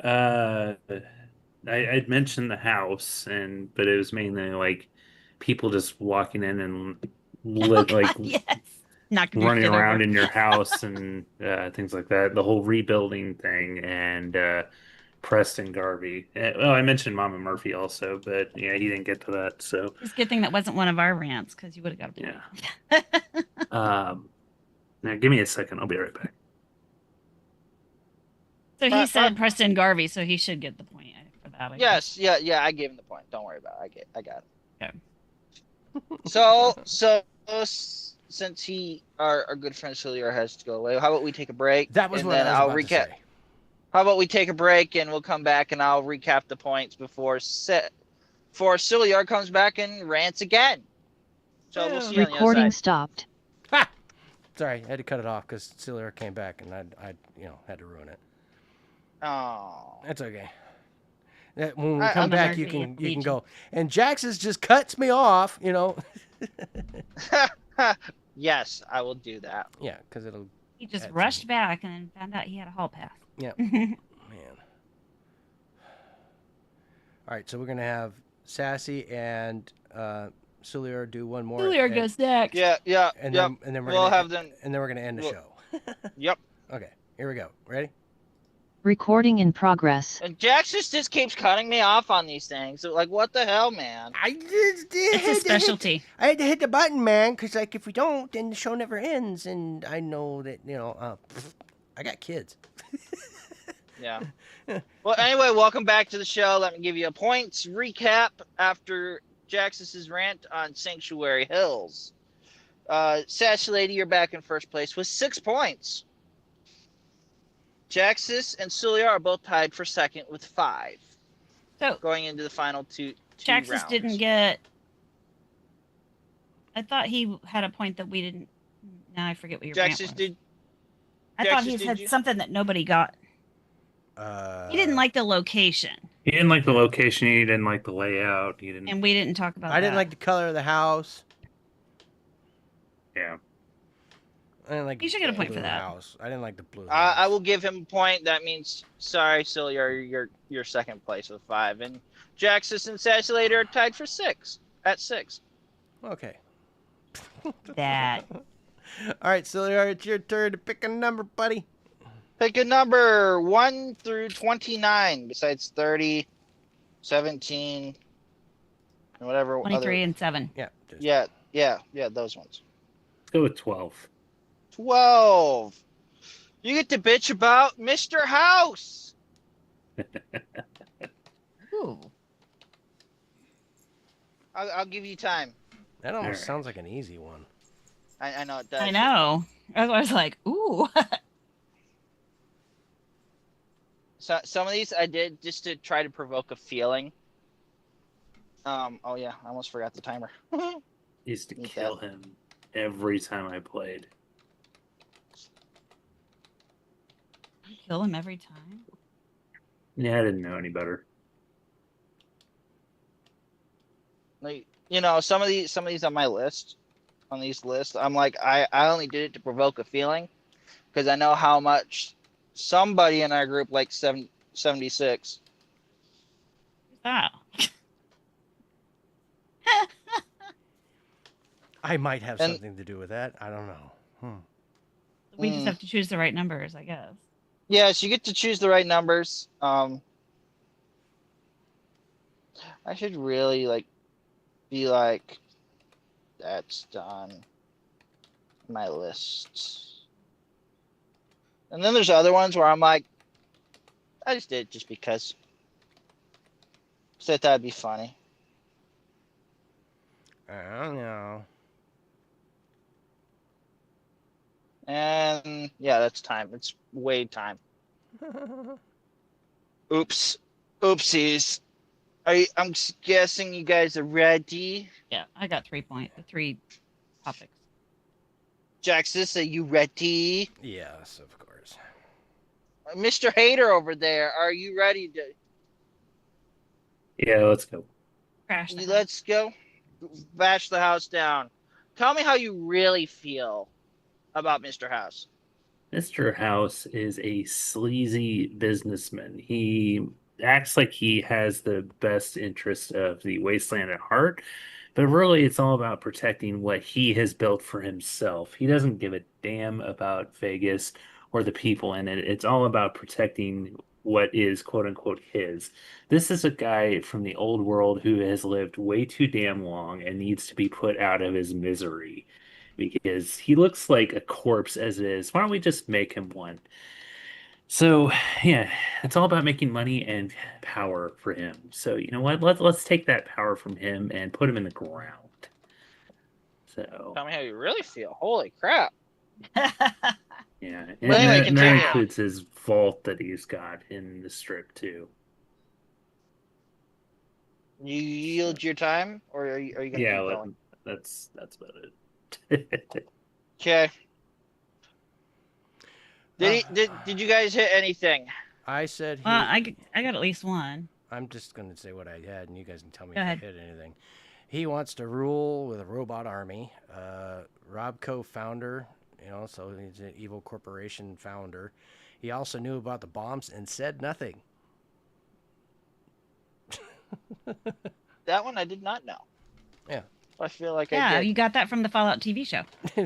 I'd mentioned the house, but it was mainly like people just walking in and Yes. Knocking your running shit around over. in your house and things like that. The whole rebuilding thing and Preston Garvey. Well, I mentioned Mama Murphy also, but yeah, he didn't get to that. So It's a good thing that wasn't one of our rants because you would have got a point. yeah. Now give me a second. I'll be right back. So he said Preston Garvey, so he should get the point for that. I guess. Yes, yeah, I gave him the point. Don't worry about it. I got it. Okay. So since our good friend Julia has to go away, how about we take a break? That was and what then I was I'll about recap. to say. How about we take a break and we'll come back and I'll recap the points before Julia comes back and rants again. So we'll see you on the Recording other side. stopped. Ha! Sorry, I had to cut it off because Celia came back and I had to ruin it. Oh. That's okay. When we I- come I'm back, Murphy, you can Legion. go. And Jax's just cuts me off. Yes, I will do that. Yeah, because it'll. He just That's rushed it. back and then found out he had a hall pass. Yeah. Man. All right, so we're gonna have Sassy and Celia do one more. Julia and- goes next. Yeah, And yep. then we're We'll gonna have them. and then we're gonna end the we'll- show. Yep. Okay, here we go. Ready? Recording in progress. And Jax just keeps cutting me off on these things. So, like, what the hell, man? I just did. It's his specialty. I had to hit the button, man, because like if we don't, then the show never ends, and I know that I got kids. Yeah. Well, anyway, welcome back to the show. Let me give you a points recap after Jax's rant on Sanctuary Hills. Sassy Lady, you're back in first place with 6 points. Jaxis and Celia are both tied for second with 5. So Going into the final two Jaxus rounds. didn't get. I thought he had a point that we didn't. Now I forget what your rant was. Jaxis did. I thought he Jaxus, did said you? something that nobody got. He didn't like the location, He didn't like the location. He didn't like the layout. He didn't. and we didn't talk about. I didn't that. like the color of the house. Yeah. I didn't like. You should get a the point for blue that. House. I didn't like the blue. I house. will give him a point. That means, sorry, Celia, you're second place with 5. And Jaxis and Sassy Lady are tied for 6 at 6. Okay. that. All right, Celia, it's your turn to pick a number, buddy. Pick a number 1 through 29, besides 30, 17, and whatever 23 other. and 7. Yeah. Just, Yeah, those ones. Let's go with 12. 12. You get to bitch about Mr. House. Ooh. I'll give you time. That almost Alright. sounds like an easy one. I know it does. I know. I was like, ooh. So, some of these I did just to try to provoke a feeling. Oh yeah, I almost forgot the timer. Used to Need kill that. him every time I played. Kill him every time. Yeah, I didn't know any better. Like, some of these on my list, on these lists, I'm like, I only did it to provoke a feeling, because I know how much somebody in our group likes 76. Who's that? I might have And- something to do with that. I don't know. We just have to choose the right numbers, I guess. Yes, you get to choose the right numbers. I should really be like, that's done. My list. And then there's other ones where I'm like, I just did it just because. So I thought it'd be funny. I don't know. And yeah, that's time. It's way time. Oops. Oopsies. I'm guessing you guys are ready. Yeah, I got 3 topics. Jaxus, are you ready? Yes, of course. Mr. Hater over there, are you ready to Yeah, let's go. Crash. the house. let's go bash the house down? Tell me how you really feel about Mr. House. Mr. House is a sleazy businessman. He acts like he has the best interest of the wasteland at heart, but really it's all about protecting what he has built for himself. He doesn't give a damn about Vegas or the people in it. It's all about protecting what is quote unquote his. This is a guy from the old world who has lived way too damn long and needs to be put out of his misery because he looks like a corpse as it is. Why don't we just make him one? So yeah, it's all about making money and power for him. So you know what? Let's take that power from him and put him in the ground. So Tell me how you really feel. Holy crap. yeah, But anyway, and that continue. includes his vault that he's got in the strip too. You yield your time, or are you gonna Yeah, keep going? that's about it. Okay. Did you guys hit anything? I said he. Well, I got at least one. I'm just going to say what I had, and you guys can tell me Go if ahead. I hit anything. He wants to rule with a robot army. Robco founder, so he's an evil corporation founder. He also knew about the bombs and said nothing. That one I did not know. Yeah. I feel like I Yeah, did. you got that from the Fallout TV show.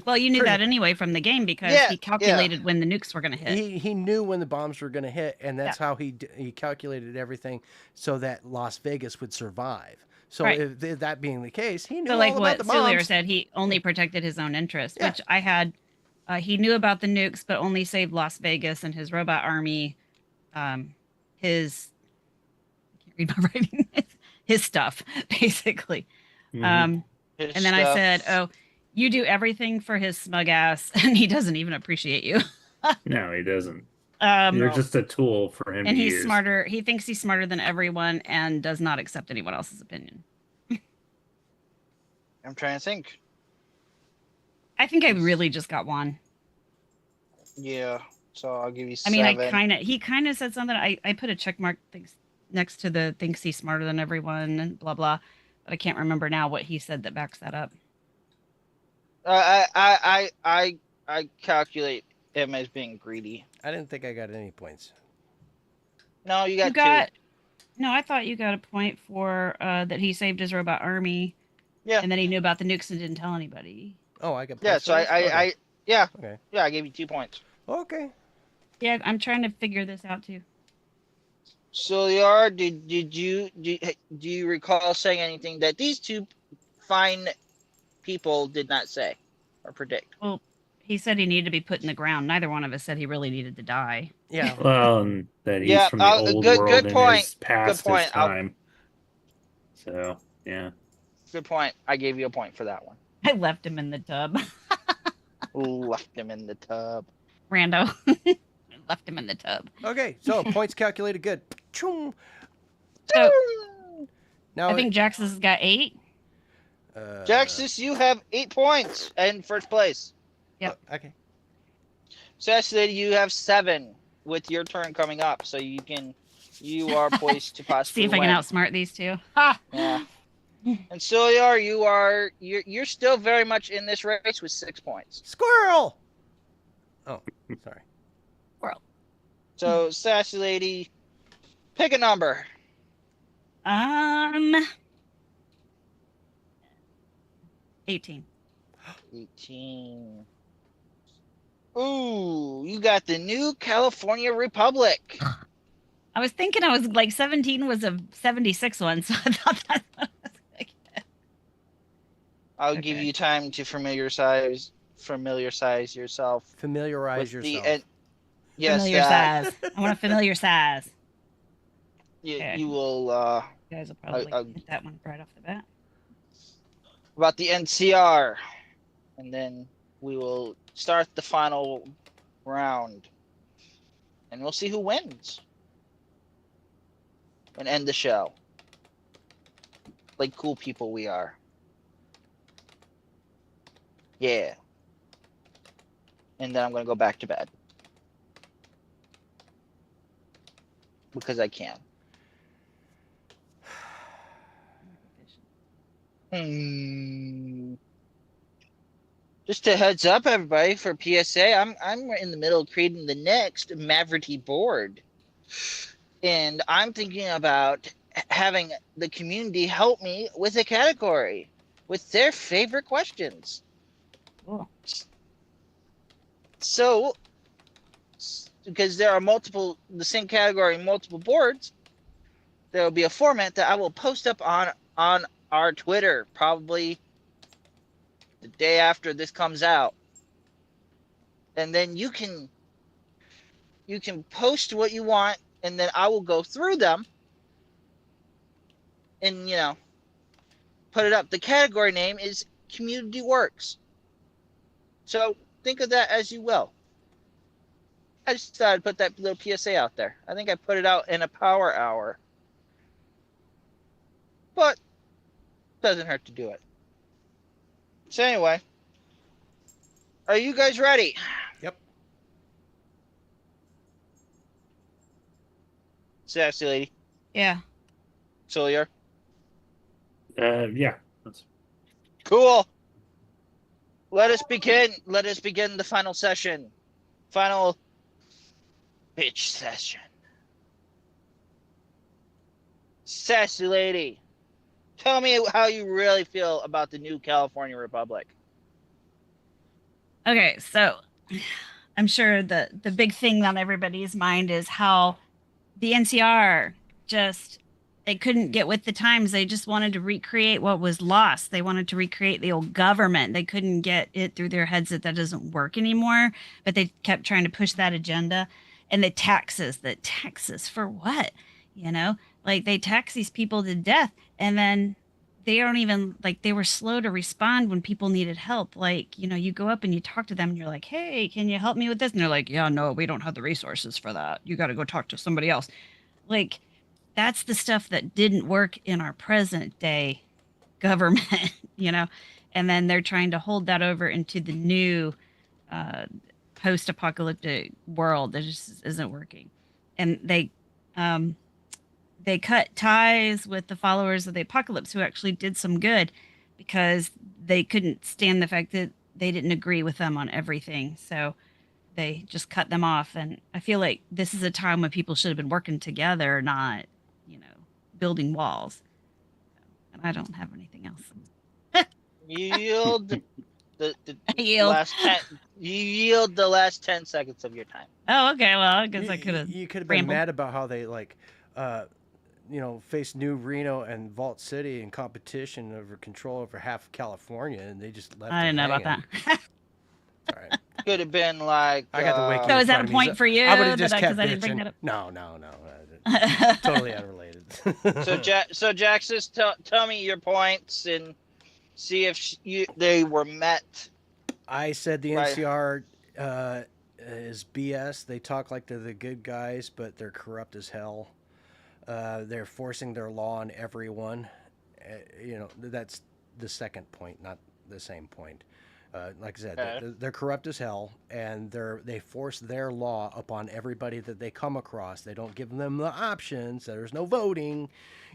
Well, you knew Pretty- that anyway from the game because Yeah, he calculated when the nukes were going to hit. He knew when the bombs were going to hit, and that's how he calculated everything so that Las Vegas would survive. So Right. if that being the case, he knew So like all what about the bombs. Cillier said, he only protected his own interest, Yeah. which I had. He knew about the nukes, but only saved Las Vegas and his robot army. His I can't read my writing. His stuff, basically. Mhm. His And then I stuff. said, "Oh, you do everything for his smug ass, and he doesn't even appreciate you." No, he doesn't. Um, You're No. just a tool for him and to he's use. smarter. He thinks he's smarter than everyone, and does not accept anyone else's opinion. I'm trying to think. I think I really just got one. Yeah. So I'll give you I 7. mean, he kind of said something. I put a check mark things next to the thinks he's smarter than everyone and blah blah, but I can't remember now what he said that backs that up. I calculate him as being greedy. I didn't think I got any points. No, you You got got 2. no. I thought you got a point for that he saved his robot army. Yeah. And then he knew about the nukes and didn't tell anybody. Oh, I got points. Yeah. So for this? Okay. yeah. Okay. Yeah, I gave you 2 points. Okay. Yeah, I'm trying to figure this out too. So Yar, do you recall saying anything that these 2 fine people did not say or predict? Well, he said he needed to be put in the ground. Neither one of us said he really needed to die. Yeah. Well, and that he's Yeah, from the old good world and point. is past Good his point. I'll- time. So yeah. Good point. I gave you a point for that one. I left him in the tub. Left him in the tub. Rando. Left him in the tub. Okay. So points calculated. Good. Choom. So Now I think Jax has got 8. Jaxus, you have 8 points in first place. Yep. Okay. Sassy Lady, you have 7 with your turn coming up, so you are poised to possibly See if I win. can outsmart these two. Ha! Yeah. And Ciliar, you're still very much in this race with 6 points. Squirrel. Oh, sorry. So Sassy Lady, pick a number. 18. 18. Ooh, you got the new California Republic. I was thinking I was like 17 was a 76 one, so I thought that was like, I'll give Okay. you time to familiarize yourself Familiarize with the yourself. and yes, familiar that size. I want a familiar size. Okay. you will You guys will probably uh, get that one right off the bat. about the NCR, and then we will start the final round, and we'll see who wins, and end the show like cool people we are. Yeah, and then I'm gonna go back to bed because I can. Just a heads up, everybody, for PSA, I'm in the middle of creating the next Maverity board, and I'm thinking about having the community help me with a category with their favorite questions. Cool. So, because there are the same category, multiple boards, there will be a format that I will post up on our Twitter probably the day after this comes out, and then you can post what you want, and then I will go through them and put it up. The category name is Community Works, so think of that as you will. I just thought I'd put that little PSA out there. I think I put it out in a power hour, but doesn't hurt to do it. So anyway, are you guys ready? Yep. Sassy lady, Yeah. Solier, Yeah. cool. Let us begin the final session. Final bitch session. Sassy lady, tell me how you really feel about the new California Republic. Okay, so I'm sure the big thing on everybody's mind is how the NCR just they couldn't get with the times. They just wanted to recreate what was lost. They wanted to recreate the old government. They couldn't get it through their heads that doesn't work anymore, but they kept trying to push that agenda. And the taxes for what? Like they tax these people to death, and then they don't even like they were slow to respond when people needed help. Like, you go up and you talk to them and you're like, "Hey, can you help me with this?" And they're like, "Yeah, no, we don't have the resources for that. You got to go talk to somebody else." Like, that's the stuff that didn't work in our present day government, And then they're trying to hold that over into the new uh, post-apocalyptic world that just isn't working. And they cut ties with the followers of the apocalypse who actually did some good because they couldn't stand the fact that they didn't agree with them on everything. So they just cut them off. And I feel like this is a time when people should have been working together, not, building walls. And I don't have anything else. You yield the I yield. last 10. You yield the last 10 seconds of your time. Oh, okay. Well, I guess I could have. You could have been rambled. mad about how they faced New Reno and Vault City in competition over control over half of California, and they just left. I didn't know about that. All right. Could have been like. I got the wiki. So in is that front a of me. point for you? I would have just that kept I didn't bring bitching. that up? No. Totally unrelated. So Jaxus, tell me your points and see if they were met. I said the Right. NCR is BS. They talk like they're the good guys, but they're corrupt as hell. They're forcing their law on everyone. That's the second point, not the same point. Like I said, Okay. they're corrupt as hell, and they force their law upon everybody that they come across. They don't give them the options. There's no voting.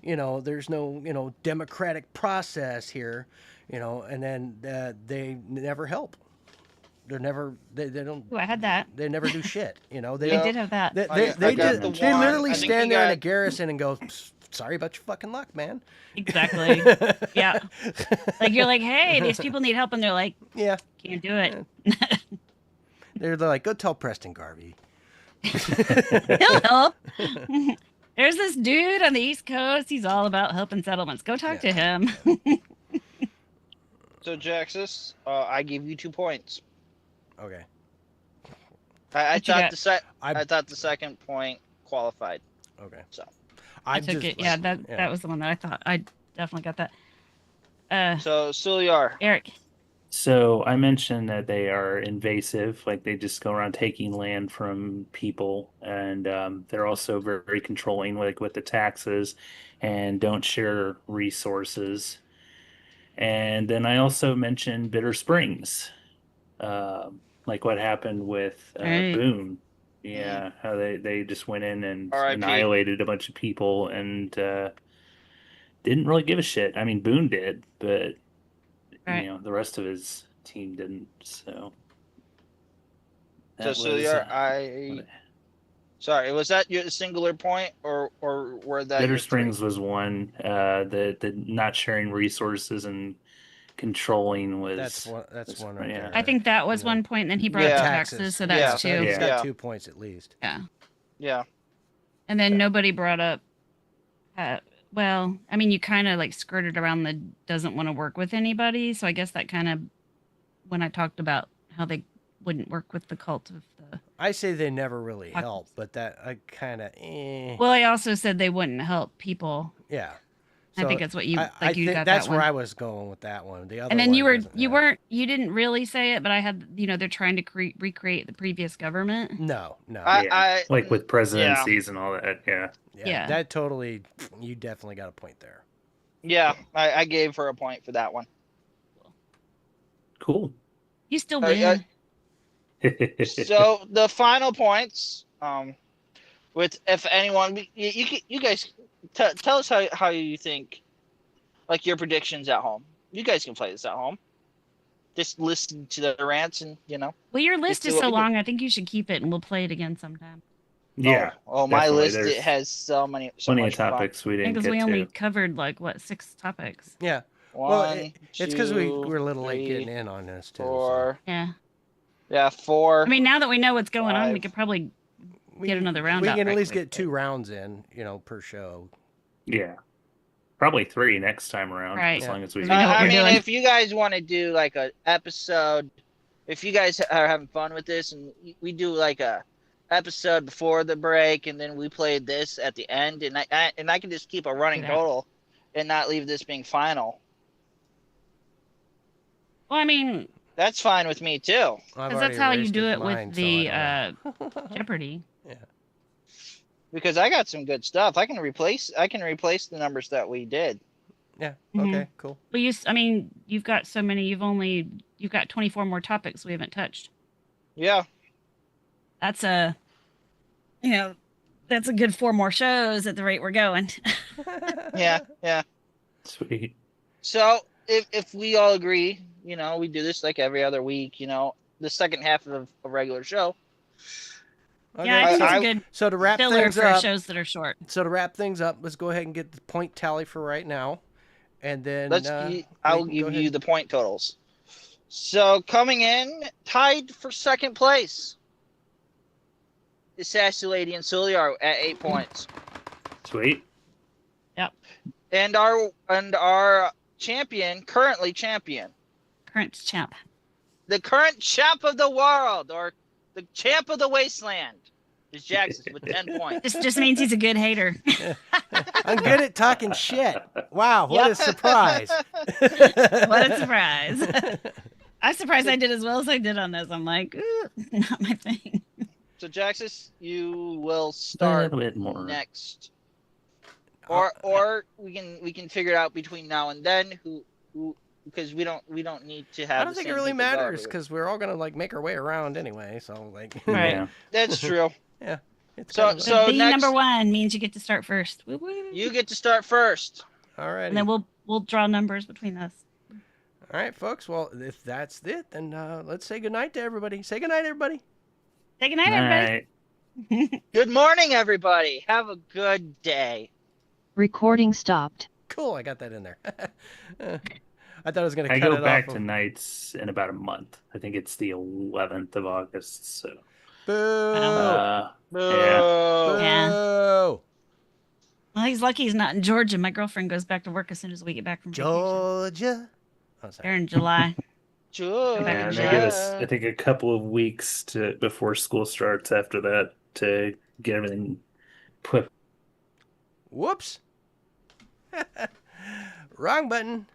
There's no democratic process here. And then they never help. They don't. Ooh, I had that. They never do shit. They I don't. did have that. They got the they one. literally I think stand you there in a got- garrison and go, "Sorry about your fucking luck, man." Exactly. Yeah. Like you're like, hey, these people need help, and they're like, Yeah. can't do it. They're like, go tell Preston Garvey. He'll help. There's this dude on the East Coast. He's all about helping settlements. Go talk to him. So, Jaxus, I give you 2 points. Okay. I What you thought got? I thought the second point qualified. Okay. So I took it. Yeah, that was the one that I thought. I definitely got that. So Suliar. Eric. So I mentioned that they are invasive, like they just go around taking land from people, and they're also very, very controlling, like with the taxes, and don't share resources. And then I also mentioned Bitter Springs, like what happened with Right. Boone. Yeah, how they just went in and R.I.P. annihilated a bunch of people and didn't really give a shit. I mean, Boone did, but Right. you know, the rest of his team didn't. So So Suliar, sorry, was that your singular point, or were that Bitter your Springs 3? was one. The not sharing resources and controlling was That's one right yeah. there. I think that was Yeah. 1 point. And then he brought Yeah. up taxes, so that's Yeah. 2. He's got Yeah. 2 points at least. Yeah. Yeah. And then nobody brought up. Well, I mean, you kind of like skirted around the doesn't want to work with anybody. So I guess that kind of when I talked about how they wouldn't work with the cult of the. I say they never really Fuck. help, but that I kind of Well, I also said they wouldn't help people. yeah. I think that's what you I you think got that's that where one. I was going with that one. The other And then one you were doesn't you have- weren't you didn't really say it, but I had they're trying to recreate the previous government. No. Yeah, like with presidencies and all that. Yeah. Yeah. That totally. You definitely got a point there. Yeah, I gave her a point for that one. Cool. You still Uh, win. So the final points, with if anyone, you guys tell us how you think, like your predictions at home. You guys can play this at home. Just listen to the rants and Well, your list do is what so we do. long. I think you should keep it, and we'll play it again sometime. Yeah. Oh, my definitely. list, it There's has so many, so plenty of much fun. topics we didn't Because get we to. only covered like 6 topics. Yeah. Well, One, it's because we two, were a little late three, getting in on this too. 4. Yeah. Yeah, 4. I mean, now that we know what's going on, we 5. could probably we get another round We out can at right least quick, get 2 rounds in, per show. Yeah. Probably 3 next time around, Right. as long as we. We know what I we're mean, doing. if you guys want to do like an episode, if you guys are having fun with this, and we do like a episode before the break, and then we play this at the end, and I can just keep a running Yeah. total, and not leave this being final. Well, I mean, That's fine with me too. because that's how you do it with the Jeopardy. Because I got some good stuff. I can replace the numbers that we did. Yeah. Mhm. Okay. Cool. Well, you've got so many. You've got 24 more topics we haven't touched. Yeah. That's that's a good 4 more shows at the rate we're going. Yeah. Yeah. Sweet. So if we all agree, we do this like every other week, the second half of a regular show. Okay. Yeah, I think it's I- a good So to wrap filler things for up, shows that are short. let's go ahead and get the point tally for right now, and then I'll go give ahead. you the point totals. So coming in, tied for second place, is Sassy Lady and Suliar at 8 points, Sweet. and our champion, currently champion, Current champ. the current champ of the world, or the champ of the wasteland, is Jackson with 10 points. This just means he's a good hater. I'm good at talking shit. Wow, what Yeah. a surprise! What a surprise. I'm surprised I did as well as I did on this. I'm like, ooh, not my thing. So Jackson, you will A start little bit more. next, or we can figure it out between now and then who because we don't need to have. I don't the think it same really people go matters everywhere. because we're all gonna make our way around anyway. So Right. Yeah. That's true. it's So- kind of so- Being next- number 1 means you get to start first. Woo woo. You get to start first. all right. And then we'll draw numbers between us. All right, folks. Well, if that's it, then let's say goodnight to everybody. Say goodnight, everybody. Say goodnight, everybody. Night. Good morning, everybody. Have a good day. Recording stopped. Cool. I got that in there. I thought I was gonna I cut go it back off. to nights in about a month. I think it's the 11th of August. So, Boo! yeah. Boo. Yeah. Boo! Well, he's lucky he's not in Georgia. My girlfriend goes back to work as soon as we get back from vacation. Georgia. Oh, They're sorry. in July. Georgia. back Yeah, in and July. they give us, I think, a couple of weeks before school starts after that to get everything put. Whoops. Wrong button.